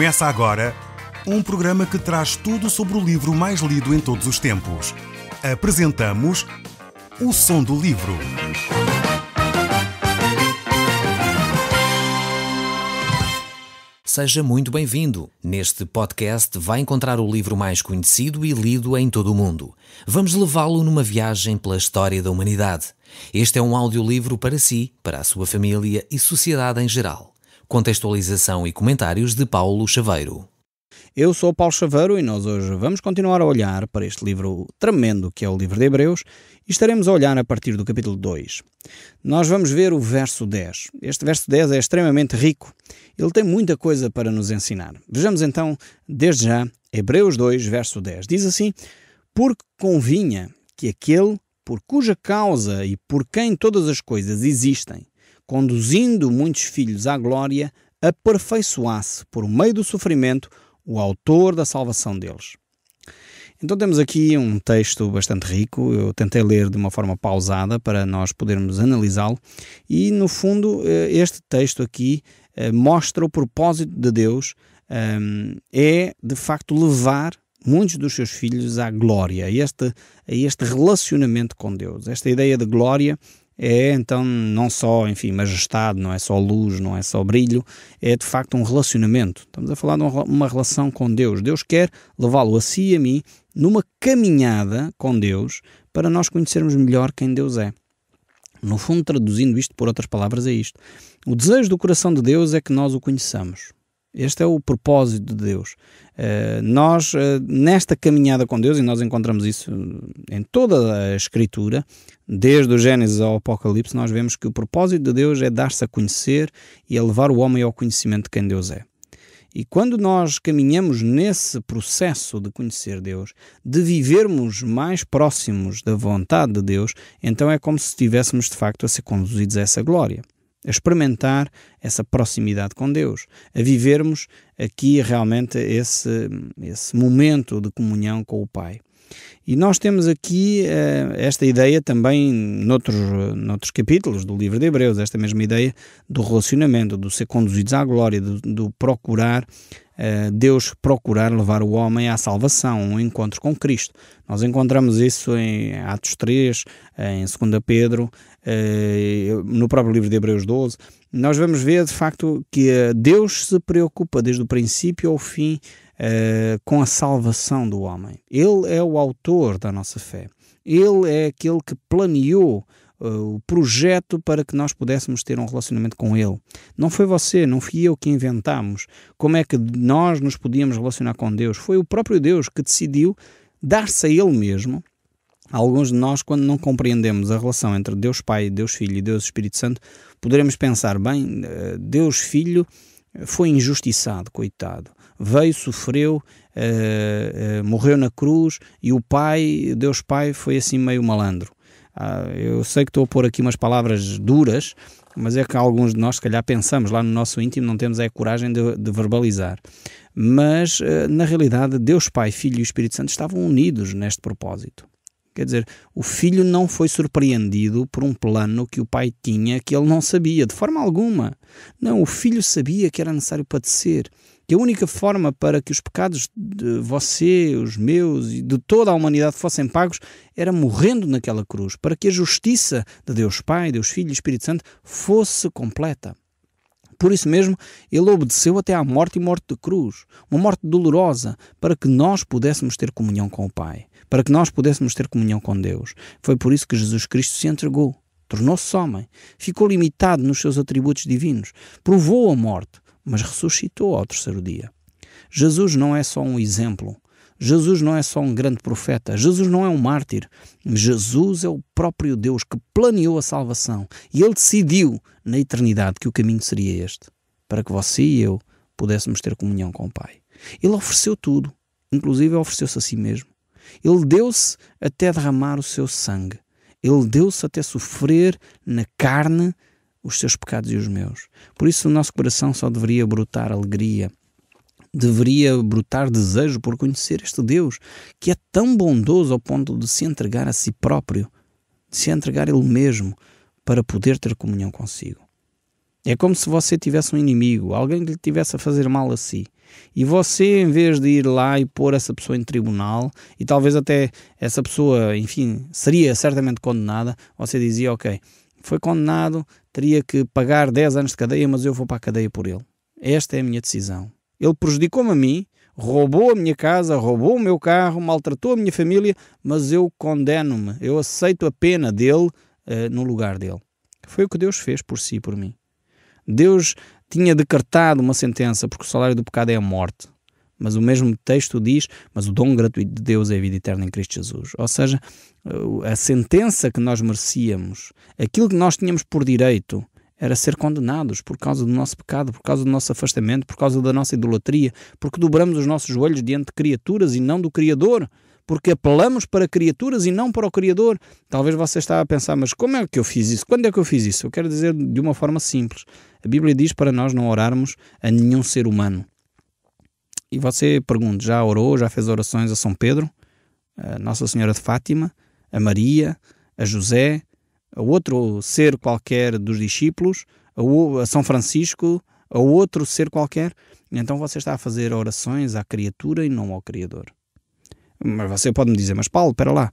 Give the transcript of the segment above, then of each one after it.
Começa agora um programa que traz tudo sobre o livro mais lido em todos os tempos. Apresentamos O Som do Livro. Seja muito bem-vindo. Neste podcast vai encontrar o livro mais conhecido e lido em todo o mundo. Vamos levá-lo numa viagem pela história da humanidade. Este é um audiolivro para si, para a sua família e sociedade em geral. Contextualização e comentários de Paulo Chaveiro. Eu sou Paulo Chaveiro e nós hoje vamos continuar a olhar para este livro tremendo que é o livro de Hebreus e estaremos a olhar a partir do capítulo 2. Nós vamos ver o verso 10. Este verso 10 é extremamente rico. Ele tem muita coisa para nos ensinar. Vejamos então, desde já, Hebreus 2, verso 10. Diz assim: porque convinha que aquele por cuja causa e por quem todas as coisas existem, conduzindo muitos filhos à glória, aperfeiçoasse por meio do sofrimento o autor da salvação deles. Então temos aqui um texto bastante rico. Eu tentei ler de uma forma pausada para nós podermos analisá-lo e, no fundo, este texto aqui mostra o propósito de Deus, é de facto levar muitos dos seus filhos à glória, a este relacionamento com Deus. Esta ideia de glória é então não só, majestade, não é só luz, não é só brilho, é de facto um relacionamento. Estamos a falar de uma relação com Deus. Deus quer levá-lo a si e a mim numa caminhada com Deus para nós conhecermos melhor quem Deus é. No fundo, traduzindo isto por outras palavras, é isto. O desejo do coração de Deus é que nós o conheçamos. Este é o propósito de Deus. Nós, nesta caminhada com Deus, e nós encontramos isso em toda a Escritura, desde o Gênesis ao Apocalipse, nós vemos que o propósito de Deus é dar-se a conhecer e a levar o homem ao conhecimento de quem Deus é. E quando nós caminhamos nesse processo de conhecer Deus, de vivermos mais próximos da vontade de Deus, então é como se estivéssemos de facto a ser conduzidos a essa glória, a experimentar essa proximidade com Deus, a vivermos aqui realmente esse momento de comunhão com o Pai. E nós temos aqui esta ideia também noutros capítulos do livro de Hebreus, esta mesma ideia do relacionamento, do ser conduzidos à glória, do procurar, Deus procurar levar o homem à salvação, um encontro com Cristo. Nós encontramos isso em Atos 3, em 2 Pedro, no próprio livro de Hebreus 12. Nós vamos ver de facto que Deus se preocupa desde o princípio ao fim com a salvação do homem. Ele é o autor da nossa fé. Ele é aquele que planeou o projeto para que nós pudéssemos ter um relacionamento com Ele. Não foi você, não fui eu que inventámos como é que nós nos podíamos relacionar com Deus. Foi o próprio Deus que decidiu dar-se a Ele mesmo. Alguns de nós, quando não compreendemos a relação entre Deus Pai, Deus Filho e Deus Espírito Santo, poderemos pensar, bem, Deus Filho foi injustiçado, coitado. Veio, sofreu, morreu na cruz e o Pai, Deus Pai, foi assim meio malandro. Eu sei que estou a pôr aqui umas palavras duras, mas é que alguns de nós, se calhar, pensamos lá no nosso íntimo, não temos a coragem de verbalizar. Mas, na realidade, Deus Pai, Filho e Espírito Santo estavam unidos neste propósito. Quer dizer, o Filho não foi surpreendido por um plano que o Pai tinha que ele não sabia, de forma alguma. Não, o Filho sabia que era necessário padecer, que a única forma para que os pecados de você, os meus e de toda a humanidade fossem pagos era morrendo naquela cruz, para que a justiça de Deus Pai, Deus Filho e Espírito Santo fosse completa. Por isso mesmo, ele obedeceu até à morte e morte de cruz, uma morte dolorosa, para que nós pudéssemos ter comunhão com o Pai, para que nós pudéssemos ter comunhão com Deus. Foi por isso que Jesus Cristo se entregou, tornou-se homem, ficou limitado nos seus atributos divinos, provou a morte, mas ressuscitou ao terceiro dia. Jesus não é só um exemplo, Jesus não é só um grande profeta, Jesus não é um mártir, Jesus é o próprio Deus que planeou a salvação e Ele decidiu na eternidade que o caminho seria este, para que você e eu pudéssemos ter comunhão com o Pai. Ele ofereceu tudo, inclusive ofereceu-se a si mesmo. Ele deu-se até derramar o seu sangue, Ele deu-se até sofrer na carne os seus pecados e os meus. Por isso o nosso coração só deveria brotar alegria, deveria brotar desejo por conhecer este Deus que é tão bondoso ao ponto de se entregar a si próprio, de se entregar Ele mesmo para poder ter comunhão consigo. É como se você tivesse um inimigo, alguém que lhe estivesse a fazer mal a si. E você, em vez de ir lá e pôr essa pessoa em tribunal, e talvez até essa pessoa, enfim, seria certamente condenada, você dizia, ok, foi condenado, teria que pagar 10 anos de cadeia, mas eu vou para a cadeia por ele. Esta é a minha decisão. Ele prejudicou-me a mim, roubou a minha casa, roubou o meu carro, maltratou a minha família, mas eu condeno-me, eu aceito a pena dele no lugar dele. Foi o que Deus fez por si e por mim. Deus tinha decretado uma sentença, porque o salário do pecado é a morte. Mas o mesmo texto diz, mas o dom gratuito de Deus é a vida eterna em Cristo Jesus. Ou seja, a sentença que nós merecíamos, aquilo que nós tínhamos por direito, era ser condenados por causa do nosso pecado, por causa do nosso afastamento, por causa da nossa idolatria, porque dobramos os nossos joelhos diante de criaturas e não do Criador, porque apelamos para criaturas e não para o Criador. Talvez você estava a pensar, mas como é que eu fiz isso? Quando é que eu fiz isso? Eu quero dizer de uma forma simples. A Bíblia diz para nós não orarmos a nenhum ser humano. E você pergunta, já orou, já fez orações a São Pedro, a Nossa Senhora de Fátima, a Maria, a José, a outro ser qualquer dos discípulos, a São Francisco, a outro ser qualquer? Então você está a fazer orações à criatura e não ao Criador. Mas você pode me dizer, mas Paulo, espera lá,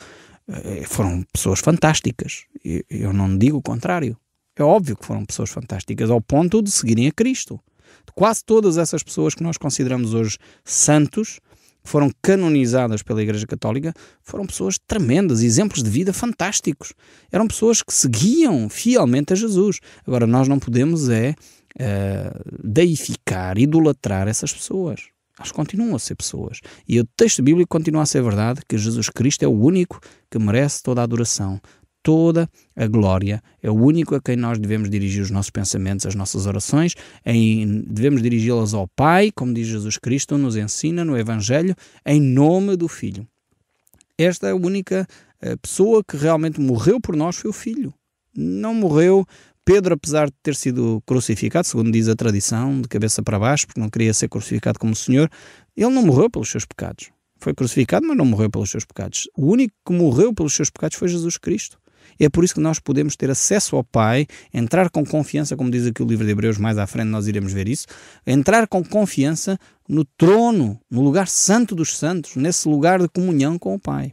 foram pessoas fantásticas. Eu não digo o contrário. É óbvio que foram pessoas fantásticas ao ponto de seguirem a Cristo. Quase todas essas pessoas que nós consideramos hoje santos, que foram canonizadas pela Igreja Católica, foram pessoas tremendas, exemplos de vida fantásticos. Eram pessoas que seguiam fielmente a Jesus. Agora, nós não podemos deificar, idolatrar essas pessoas. Elas continuam a ser pessoas. E o texto bíblico continua a ser verdade, que Jesus Cristo é o único que merece toda a adoração, toda a glória. É o único a quem nós devemos dirigir os nossos pensamentos, as nossas orações, devemos dirigi-las ao Pai, como diz Jesus Cristo, nos ensina no Evangelho, em nome do Filho. Esta é a única pessoa que realmente morreu por nós, foi o Filho. Não morreu Pedro, apesar de ter sido crucificado, segundo diz a tradição, de cabeça para baixo, porque não queria ser crucificado como o Senhor, ele não morreu pelos seus pecados. Foi crucificado, mas não morreu pelos seus pecados. O único que morreu pelos seus pecados foi Jesus Cristo. E é por isso que nós podemos ter acesso ao Pai, entrar com confiança, como diz aqui o livro de Hebreus, mais à frente nós iremos ver isso, entrar com confiança no trono, no lugar santo dos santos, nesse lugar de comunhão com o Pai.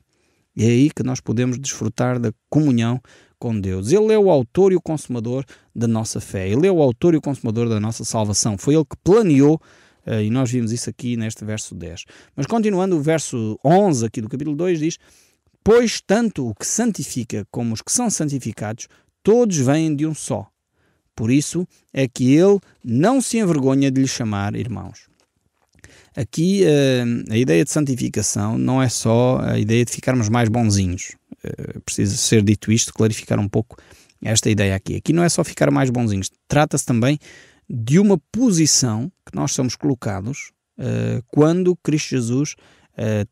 E é aí que nós podemos desfrutar da comunhão com Deus. Ele é o autor e o consumador da nossa fé. Ele é o autor e o consumador da nossa salvação. Foi Ele que planeou, e nós vimos isso aqui neste verso 10. Mas continuando, o verso 11 aqui do capítulo 2 diz: pois tanto o que santifica como os que são santificados, todos vêm de um só. Por isso é que Ele não se envergonha de lhes chamar irmãos. Aqui a ideia de santificação não é só a ideia de ficarmos mais bonzinhos. Precisa ser dito isto, clarificar um pouco esta ideia aqui. Aqui não é só ficar mais bonzinhos, trata-se também de uma posição que nós somos colocados quando Cristo Jesus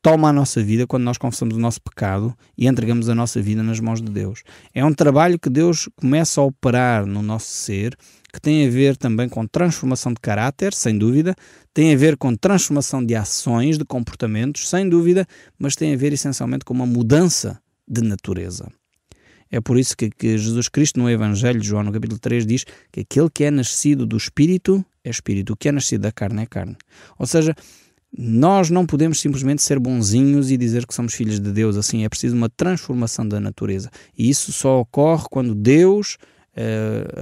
toma a nossa vida, quando nós confessamos o nosso pecado e entregamos a nossa vida nas mãos de Deus. É um trabalho que Deus começa a operar no nosso ser, que tem a ver também com transformação de caráter, sem dúvida, tem a ver com transformação de ações, de comportamentos, sem dúvida, mas tem a ver essencialmente com uma mudança de natureza. É por isso que Jesus Cristo no Evangelho de João, no capítulo 3, diz que aquele que é nascido do Espírito é Espírito, o que é nascido da carne é carne. Ou seja, nós não podemos simplesmente ser bonzinhos e dizer que somos filhos de Deus, assim é preciso uma transformação da natureza. E isso só ocorre quando Deus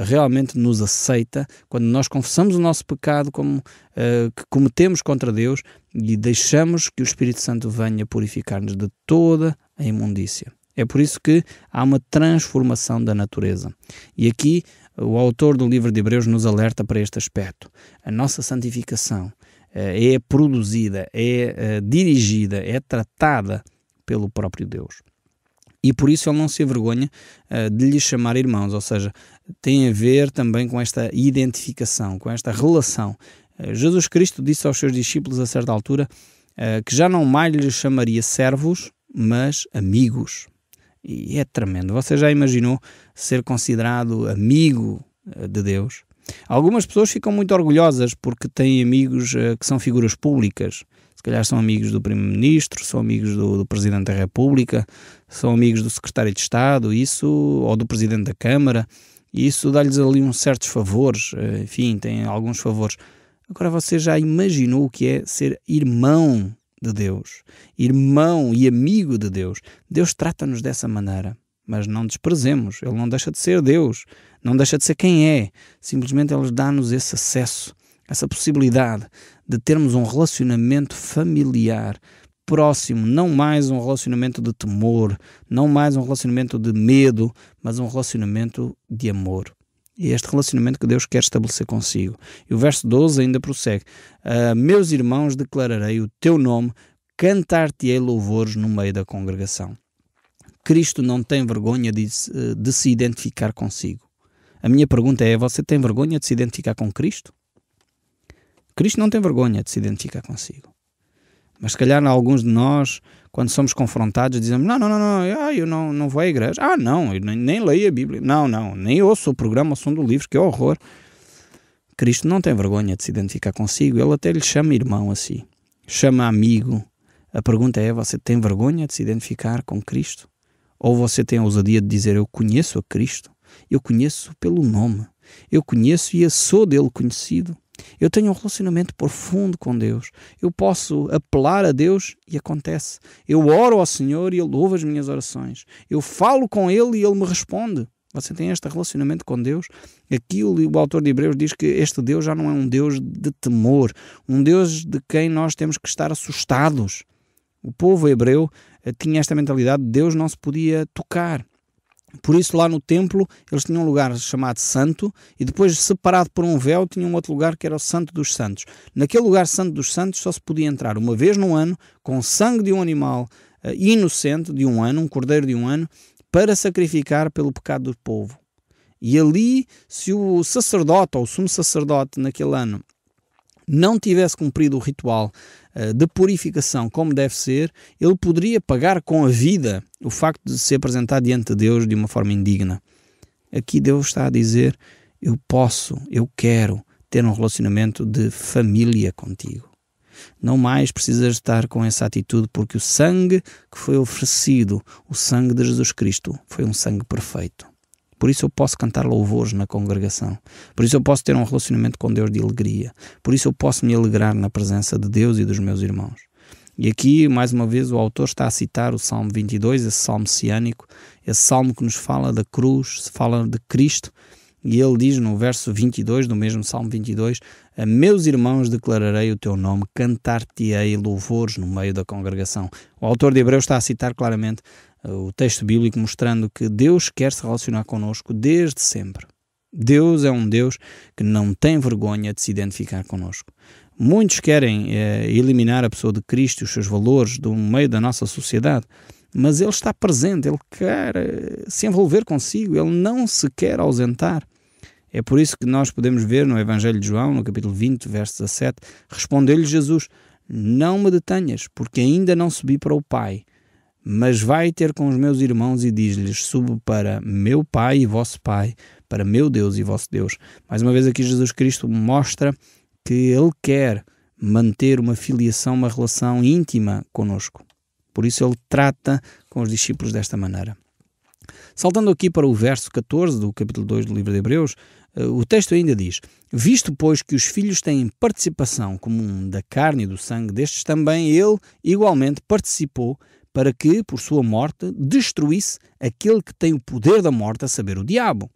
realmente nos aceita, quando nós confessamos o nosso pecado que cometemos contra Deus e deixamos que o Espírito Santo venha purificar-nos de toda a imundícia. É por isso que há uma transformação da natureza. E aqui o autor do livro de Hebreus nos alerta para este aspecto. A nossa santificação é produzida, é dirigida, é tratada pelo próprio Deus. E por isso ele não se envergonha de lhes chamar irmãos, ou seja, tem a ver também com esta identificação, com esta relação. Jesus Cristo disse aos seus discípulos a certa altura que já não mais lhes chamaria servos, mas amigos. E é tremendo. Você já imaginou ser considerado amigo de Deus? Algumas pessoas ficam muito orgulhosas porque têm amigos que são figuras públicas. Se calhar são amigos do Primeiro-Ministro, são amigos do Presidente da República, são amigos do Secretário de Estado, ou do Presidente da Câmara. E isso dá-lhes ali uns certos favores, enfim, têm alguns favores. Agora você já imaginou o que é ser irmão de Deus, irmão e amigo de Deus? Deus trata-nos dessa maneira, mas não desprezemos. Ele não deixa de ser Deus, não deixa de ser quem é. Simplesmente Ele dá-nos esse acesso, essa possibilidade de termos um relacionamento familiar, próximo, não mais um relacionamento de temor, não mais um relacionamento de medo, mas um relacionamento de amor. E este relacionamento que Deus quer estabelecer consigo. E o verso 12 ainda prossegue: meus irmãos, declararei o teu nome, cantar-te-ei louvores no meio da congregação. Cristo não tem vergonha de se identificar consigo. A minha pergunta é: você tem vergonha de se identificar com Cristo? Cristo não tem vergonha de se identificar consigo. Mas se calhar alguns de nós, quando somos confrontados, dizemos: eu não vou à igreja. Eu nem leio a Bíblia. Nem ouço o programa O Som do Livro, que horror. Cristo não tem vergonha de se identificar consigo. Ele até lhe chama irmão assim. Chama amigo. A pergunta é: você tem vergonha de se identificar com Cristo? Ou você tem a ousadia de dizer: eu conheço a Cristo, eu conheço pelo nome, eu conheço e sou dele conhecido. Eu tenho um relacionamento profundo com Deus. Eu posso apelar a Deus e acontece. Eu oro ao Senhor e Ele ouve as minhas orações. Eu falo com Ele e Ele me responde. Você tem este relacionamento com Deus? Aqui o autor de Hebreus diz que este Deus já não é um Deus de temor, um Deus de quem nós temos que estar assustados. O povo hebreu tinha esta mentalidade de Deus não se podia tocar. Por isso, lá no templo, eles tinham um lugar chamado Santo e depois, separado por um véu, tinham outro lugar que era o Santo dos Santos. Naquele lugar Santo dos Santos só se podia entrar uma vez no ano com sangue de um animal inocente de um ano, um cordeiro de um ano, para sacrificar pelo pecado do povo. E ali, se o sacerdote ou o sumo sacerdote naquele ano não tivesse cumprido o ritual de purificação como deve ser, ele poderia pagar com a vida o facto de se apresentar diante de Deus de uma forma indigna. Aqui Deus está a dizer: eu quero ter um relacionamento de família contigo. Não mais precisas estar com essa atitude, porque o sangue que foi oferecido, o sangue de Jesus Cristo, foi um sangue perfeito. Por isso eu posso cantar louvores na congregação. Por isso eu posso ter um relacionamento com Deus de alegria. Por isso eu posso me alegrar na presença de Deus e dos meus irmãos. E aqui, mais uma vez, o autor está a citar o Salmo 22, esse salmo messiânico, esse salmo que nos fala da cruz, fala de Cristo. E ele diz no verso 22 do mesmo Salmo 22: a meus irmãos declararei o teu nome, cantar-te-ei louvores no meio da congregação. O autor de Hebreus está a citar claramente o texto bíblico, mostrando que Deus quer se relacionar connosco desde sempre. Deus é um Deus que não tem vergonha de se identificar connosco. Muitos querem eliminar a pessoa de Cristo e os seus valores do meio da nossa sociedade, mas Ele está presente, Ele quer se envolver consigo, Ele não se quer ausentar. É por isso que nós podemos ver no Evangelho de João, no capítulo 20, verso 17, respondeu-lhe Jesus: não me detenhas, porque ainda não subi para o Pai, mas vai ter com os meus irmãos e diz-lhes: subo para meu Pai e vosso Pai, para meu Deus e vosso Deus. Mais uma vez aqui Jesus Cristo mostra que Ele quer manter uma filiação, uma relação íntima conosco. Por isso Ele trata com os discípulos desta maneira. Saltando aqui para o verso 14 do capítulo 2 do livro de Hebreus, o texto ainda diz: visto, pois, que os filhos têm participação comum da carne e do sangue destes, também Ele igualmente participou, para que, por sua morte, destruísse aquele que tem o poder da morte, a saber, o diabo.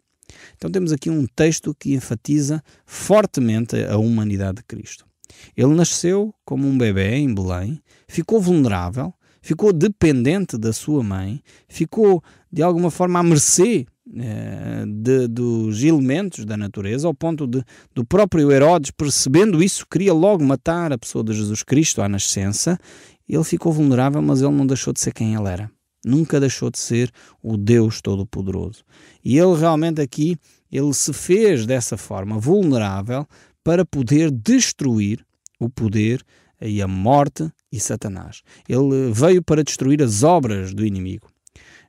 Então temos aqui um texto que enfatiza fortemente a humanidade de Cristo. Ele nasceu como um bebê em Belém, ficou vulnerável, ficou dependente da sua mãe, ficou de alguma forma à mercê dos elementos da natureza, ao ponto do próprio Herodes, percebendo isso, queria logo matar a pessoa de Jesus Cristo à nascença. Ele ficou vulnerável, mas ele não deixou de ser quem ele era. Nunca deixou de ser o Deus Todo-Poderoso. E ele realmente aqui, ele se fez dessa forma vulnerável para poder destruir o poder e a morte e Satanás. Ele veio para destruir as obras do inimigo.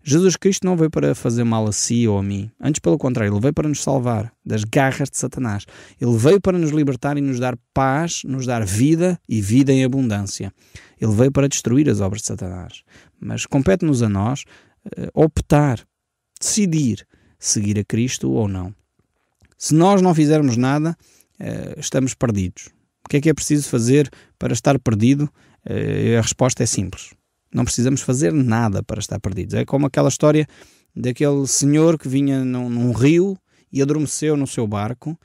Jesus Cristo não veio para fazer mal a si ou a mim. Antes, pelo contrário, Ele veio para nos salvar das garras de Satanás. Ele veio para nos libertar e nos dar paz, nos dar vida e vida em abundância. Ele veio para destruir as obras de Satanás. Mas compete-nos a nós optar, decidir seguir a Cristo ou não. Se nós não fizermos nada, estamos perdidos. O que é preciso fazer para estar perdido? A resposta é simples. Não precisamos fazer nada para estar perdidos. É como aquela história daquele senhor que vinha num rio e adormeceu no seu barco,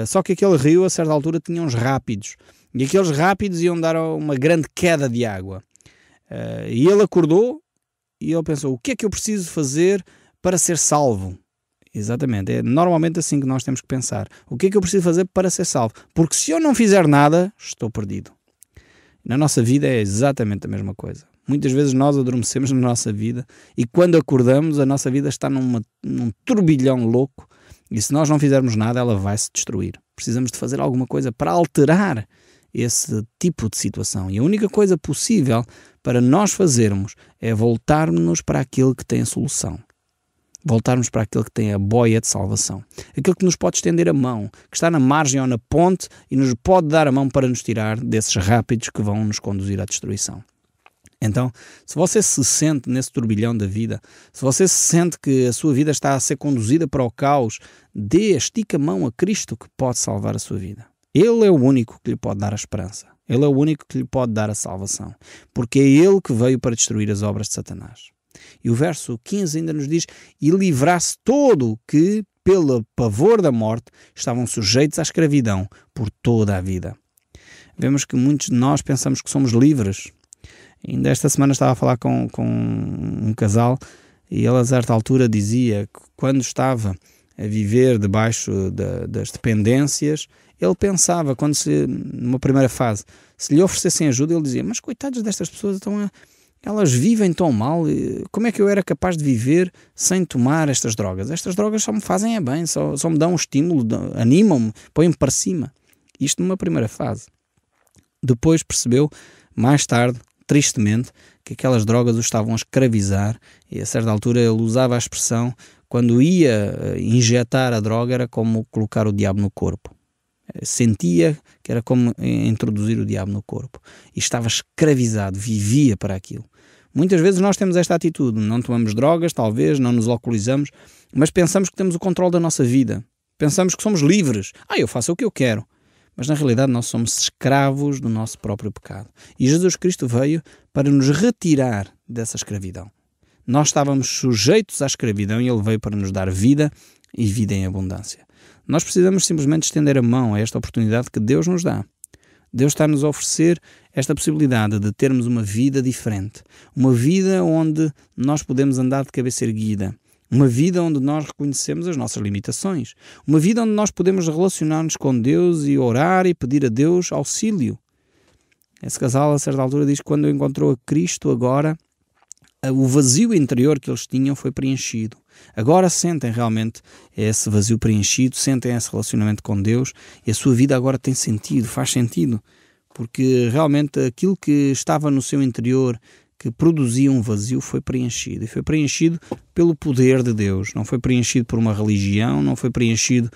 só que aquele rio a certa altura tinha uns rápidos, e aqueles rápidos iam dar uma grande queda de água. E ele acordou e ele pensou, o que é que eu preciso fazer para ser salvo? Exatamente, é normalmente assim que nós temos que pensar. O que é que eu preciso fazer para ser salvo? Porque se eu não fizer nada, estou perdido. Na nossa vida é exatamente a mesma coisa. Muitas vezes nós adormecemos na nossa vida e quando acordamos a nossa vida está num turbilhão louco e se nós não fizermos nada ela vai se destruir. Precisamos de fazer alguma coisa para alterar esse tipo de situação e a única coisa possível para nós fazermos é voltarmos para aquele que tem a solução. Voltarmos para aquele que tem a boia de salvação. Aquele que nos pode estender a mão, que está na margem ou na ponte e nos pode dar a mão para nos tirar desses rápidos que vão nos conduzir à destruição. Então, se você se sente nesse turbilhão da vida, se você se sente que a sua vida está a ser conduzida para o caos, estica a mão a Cristo que pode salvar a sua vida. Ele é o único que lhe pode dar a esperança. Ele é o único que lhe pode dar a salvação. Porque é Ele que veio para destruir as obras de Satanás. E o verso 15 ainda nos diz, e livrar-se todo que, pelo pavor da morte, estavam sujeitos à escravidão por toda a vida. Vemos que muitos de nós pensamos que somos livres. Ainda esta semana estava a falar com um casal e ele a certa altura dizia que quando estava a viver debaixo das dependências, ele pensava, numa primeira fase, se lhe oferecessem ajuda, ele dizia, mas coitados destas pessoas, elas vivem tão mal, como é que eu era capaz de viver sem tomar estas drogas? Estas drogas só me fazem bem, só me dão um estímulo, animam-me, põem-me para cima. Isto numa primeira fase. Depois percebeu, mais tarde, tristemente, que aquelas drogas o estavam a escravizar e a certa altura ele usava a expressão, quando ia injetar a droga era como colocar o diabo no corpo. Sentia que era como introduzir o diabo no corpo. E estava escravizado, vivia para aquilo. Muitas vezes nós temos esta atitude, não tomamos drogas, talvez, não nos alcoolizamos, mas pensamos que temos o controle da nossa vida. Pensamos que somos livres. Eu faço o que eu quero. Mas na realidade nós somos escravos do nosso próprio pecado. E Jesus Cristo veio para nos retirar dessa escravidão. Nós estávamos sujeitos à escravidão e Ele veio para nos dar vida e vida em abundância. Nós precisamos simplesmente estender a mão a esta oportunidade que Deus nos dá. Deus está-nos a oferecer esta possibilidade de termos uma vida diferente. Uma vida onde nós podemos andar de cabeça erguida. Uma vida onde nós reconhecemos as nossas limitações. Uma vida onde nós podemos relacionar-nos com Deus e orar e pedir a Deus auxílio. Esse casal, a certa altura, diz que quando encontrou a Cristo, agora o vazio interior que eles tinham foi preenchido. Agora sentem realmente esse vazio preenchido, sentem esse relacionamento com Deus e a sua vida agora tem sentido, faz sentido. Porque realmente aquilo que estava no seu interior, que produzia um vazio, foi preenchido. E foi preenchido pelo poder de Deus. Não foi preenchido por uma religião, não foi preenchido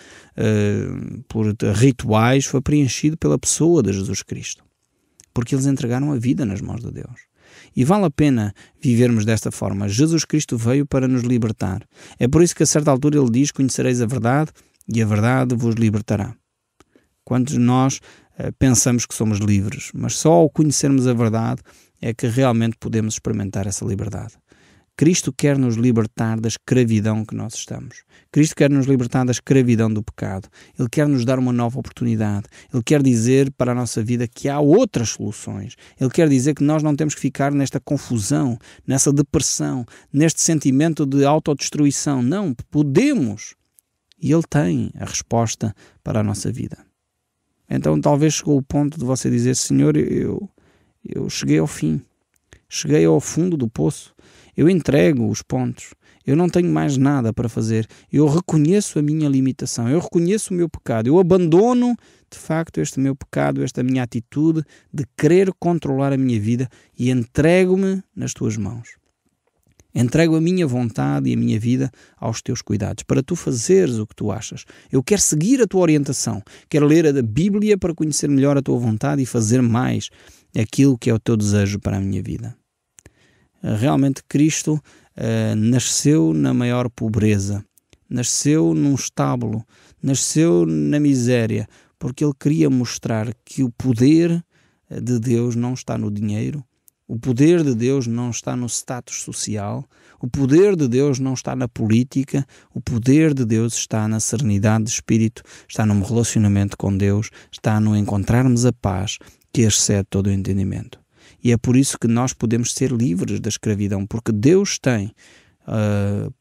por rituais, foi preenchido pela pessoa de Jesus Cristo. Porque eles entregaram a vida nas mãos de Deus. E vale a pena vivermos desta forma. Jesus Cristo veio para nos libertar. É por isso que a certa altura ele diz, conhecereis a verdade e a verdade vos libertará. Quando nós pensamos que somos livres, mas só ao conhecermos a verdade é que realmente podemos experimentar essa liberdade. Cristo quer nos libertar da escravidão que nós estamos. Cristo quer nos libertar da escravidão do pecado. Ele quer nos dar uma nova oportunidade. Ele quer dizer para a nossa vida que há outras soluções. Ele quer dizer que nós não temos que ficar nesta confusão, nessa depressão, neste sentimento de autodestruição. Não, podemos. E Ele tem a resposta para a nossa vida. Então talvez chegou o ponto de você dizer, Senhor, eu cheguei ao fim. Cheguei ao fundo do poço. Eu entrego os pontos. Eu não tenho mais nada para fazer. Eu reconheço a minha limitação. Eu reconheço o meu pecado. Eu abandono, de facto, este meu pecado, esta minha atitude de querer controlar a minha vida e entrego-me nas tuas mãos. Entrego a minha vontade e a minha vida aos teus cuidados, para tu fazeres o que tu achas. Eu quero seguir a tua orientação. Quero ler a Bíblia para conhecer melhor a tua vontade e fazer mais aquilo que é o teu desejo para a minha vida. Realmente Cristo nasceu na maior pobreza, nasceu num estábulo, nasceu na miséria, porque ele queria mostrar que o poder de Deus não está no dinheiro, o poder de Deus não está no status social, o poder de Deus não está na política, o poder de Deus está na serenidade de espírito, está num relacionamento com Deus, está no encontrarmos a paz que excede todo o entendimento. E é por isso que nós podemos ser livres da escravidão, porque Deus tem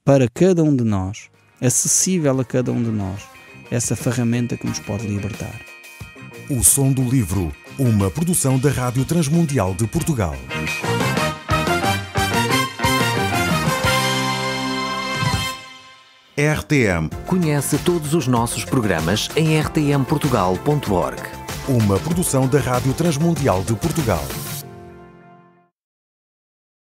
para cada um de nós, acessível a cada um de nós, essa ferramenta que nos pode libertar. O Som do Livro, uma produção da Rádio Transmundial de Portugal. RTM. Conhece todos os nossos programas em rtmportugal.org. Uma produção da Rádio Transmundial de Portugal.